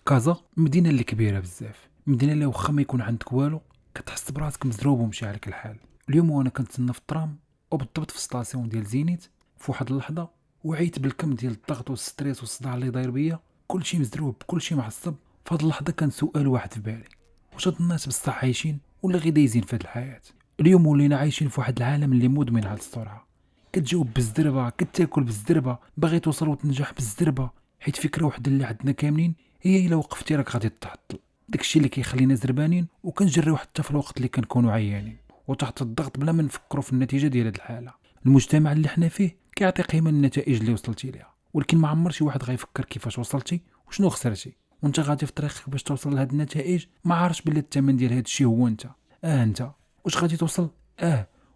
كازا مدينه اللي كبيره بزاف، مدينه اللي واخا ما يكون عندك والو كتحس براسك مزروب ومشي عليك الحال. اليوم وانا كنتسنى في الترام وبالضبط في ستاسيون ديال زينيت، في واحد اللحظه وعيت بالكم ديال الضغط والستريس والصداع اللي داير بيا، كلشي مزروب كلشي معصب. في هاد اللحظه كان سؤال واحد في بالي: واش هاد الناس بصح عايشين ولا غير دايزين في هاد الحياه؟ اليوم ولينا عايشين في واحد العالم اللي مدمن على السرعه، كتجاوب بالزربه، كتاكل بالزربه، باغي توصل وتنجح بالزربه، حيت فكره وحده اللي عندنا كاملين هي الا وقفتي راك غادي تتعطل. داكشي اللي كيخلينا زربانين وكنجريو حتى في الوقت اللي كنكونوا عيانين وتحت الضغط بلا ما نفكروا في النتيجه ديال هاد الحاله. المجتمع اللي حنا فيه كيعطي قيمه للنتائج اللي وصلتي ليها، ولكن ما عمر شي واحد غيفكر كيفاش وصلتي وشنو خسرتي. وانت غادي في طريقك باش توصل لهاد النتائج ما عارفش بلي الثمن ديال هاد الشيء هو انت. انت واش غادي توصل؟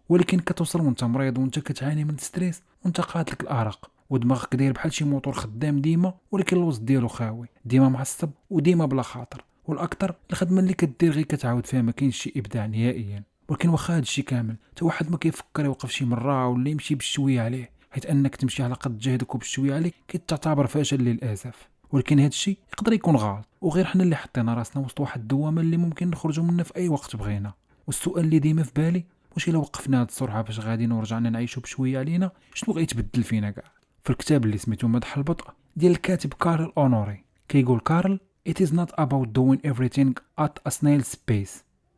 ولكن كتوصل وانت مريض وانت كتعاني من ستريس وانت قاتلك الارق ودماغك داير بحال شي موتور خدام ديما، ولكن الوسط ديالو خاوي، ديما معصب وديما بلا خاطر. والاكثر الخدمه اللي كدير غير كتعاود فيها ما كاينش شي ابداع نهائيا. ولكن واخا هادشي كامل حتى واحد ما كيفكر يوقف شي مره ولا يمشي بالشويه عليه، حيت انك تمشي على قد جهدك وبالشويه عليك كتعتبر فشل للاسف. ولكن هادشي يقدر يكون غلط، وغير حنا اللي حطينا راسنا وسط واحد الدوامه اللي ممكن نخرجوا منها في اي وقت بغينا. والسؤال اللي ديما في بالي: واش الا وقفنا هاد السرعه باش غادي ورجعنا نعيشوا بشويه علينا، شنو غيتبدل فينا كاع؟ في الكتاب اللي سميتو مدح البطء ديال الكاتب كارل اونوري كيقول كارل: It is not about doing everything at a snail's pace.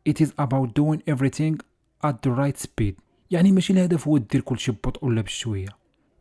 It is about doing everything at the right speed. يعني ماشي الهدف هو دير كل شي ببطء ولا بشويه،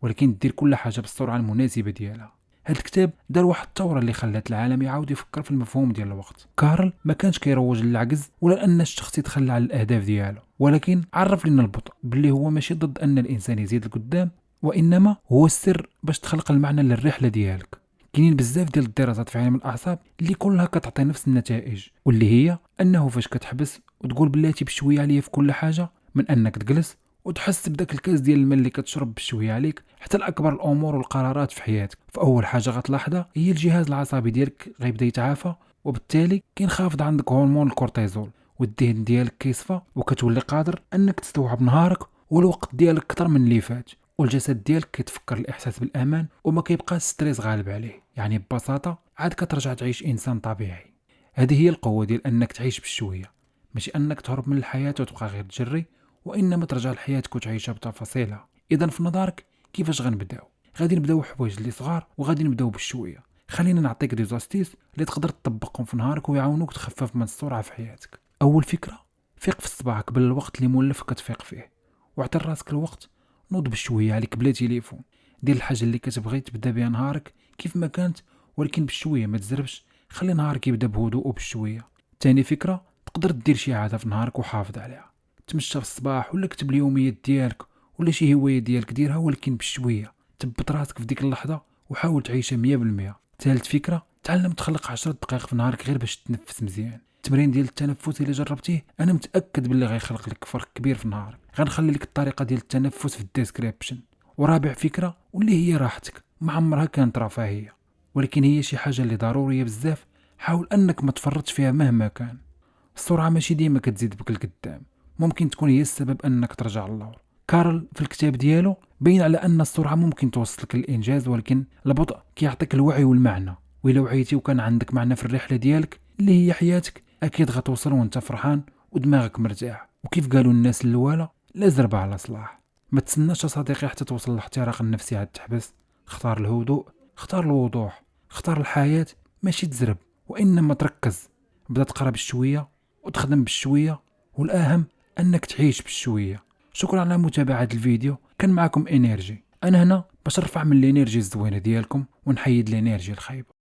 ولكن دير كل حاجه بالسرعه المناسبه ديالها. هاد الكتاب دار واحد الثوره اللي خلات العالم يعاود يفكر في المفهوم ديال الوقت. كارل ما كانش كيروج للعجز ولا ان الشخص يتخلى على الاهداف ديالو، ولكن عرف لنا البطء باللي هو ماشي ضد ان الانسان يزيد لقدام، وانما هو السر باش تخلق المعنى للرحله ديالك. كاينين بزاف ديال الدراسات في علم الاعصاب اللي كلها كتعطي نفس النتائج، واللي هي انه فاش كتحبس وتقول بلاتي بشويه عليا في كل حاجه، من انك تجلس وتحس بداك الكاس ديال الماء اللي كتشرب بشويه عليك، حتى الاكبر الامور والقرارات في حياتك. فاول حاجه غتلاحظها هي الجهاز العصبي ديالك غيبدا يتعافى، وبالتالي كينخفض عندك هرمون الكورتيزول، والذهن ديالك كيصفى وكتولي قادر انك تستوعب نهارك والوقت ديالك اكثر من اللي فات. والجسد ديالك كيتفكر الاحساس بالامان وما كيبقاش ستريس غالب عليه. يعني ببساطه عاد كترجع تعيش انسان طبيعي. هذه هي القوه ديال انك تعيش بالشويه، ماشي انك تهرب من الحياه وتبقى غير تجري، وانما ترجع لحياتك وتعيشها بتفاصيلها. اذا في نظرك كيفاش غنبداو؟ غادي نبداو حوايج اللي صغار وغادي نبداو بالشويه. خلينا نعطيك دي زاستيس اللي تقدر تطبقهم في نهارك ويعاونوك تخفف من السرعه في حياتك. اول فكره: فيق في صباحك قبل الوقت اللي مولف كتفيق فيه، واعطي راسك الوقت. نوض بشويه عليك بلا تليفون، دير الحاجه اللي كتبغي تبدا بها نهارك كيف ما كانت، ولكن بشويه ما تزربش. خلي نهارك يبدا بهدوء وبشويه. ثاني فكره: تقدر دير شي عاده في نهارك وحافظ عليها، تمشى في الصباح ولا كتب اليوميات ديالك ولا شي هوايه ديالك ديرها، ولكن بشويه. ثبت راسك في ديك اللحظه وحاول تعيشها 100%. ثالث فكره: تعلم تخلق 10 دقائق في نهارك غير باش تتنفس مزيان. التمرين ديال التنفس اللي جربتيه انا متاكد باللي غيخلق لك فرق كبير في نهارك. غنخلي لك الطريقه ديال التنفس في الديسكريبشن. ورابع فكره واللي هي راحتك، ما عمرها كانت رفاهيه، ولكن هي شي حاجه اللي ضروريه بزاف. حاول انك ما تفرطش فيها مهما كان. السرعه ماشي ديما كتزيد بك لقدام، ممكن تكون هي السبب انك ترجع للور. كارل في الكتاب ديالو بين على ان السرعه ممكن توصلك للانجاز، ولكن البطء كيعطيك الوعي والمعنى. وإلا وعيتي وكان عندك معنى في الرحله ديالك اللي هي حياتك، اكيد غتوصل وانت فرحان ودماغك مرتاح. وكيف قالوا الناس الاولى: لا زربه على صلاح. ما تسناش صديقي حتى توصل للاحتراق النفسي عاد تحبس. اختار الهدوء، اختار الوضوح، اختار الحياه، ماشي تزرب وانما تركز. بدا تقرا بالشويه وتخدم بالشويه، والاهم انك تعيش بالشويه. شكرا على متابعه الفيديو. كان معكم انرجي، انا هنا باش نرفع من الانرجي الزوينه ديالكم ونحيد الانرجي الخايبه.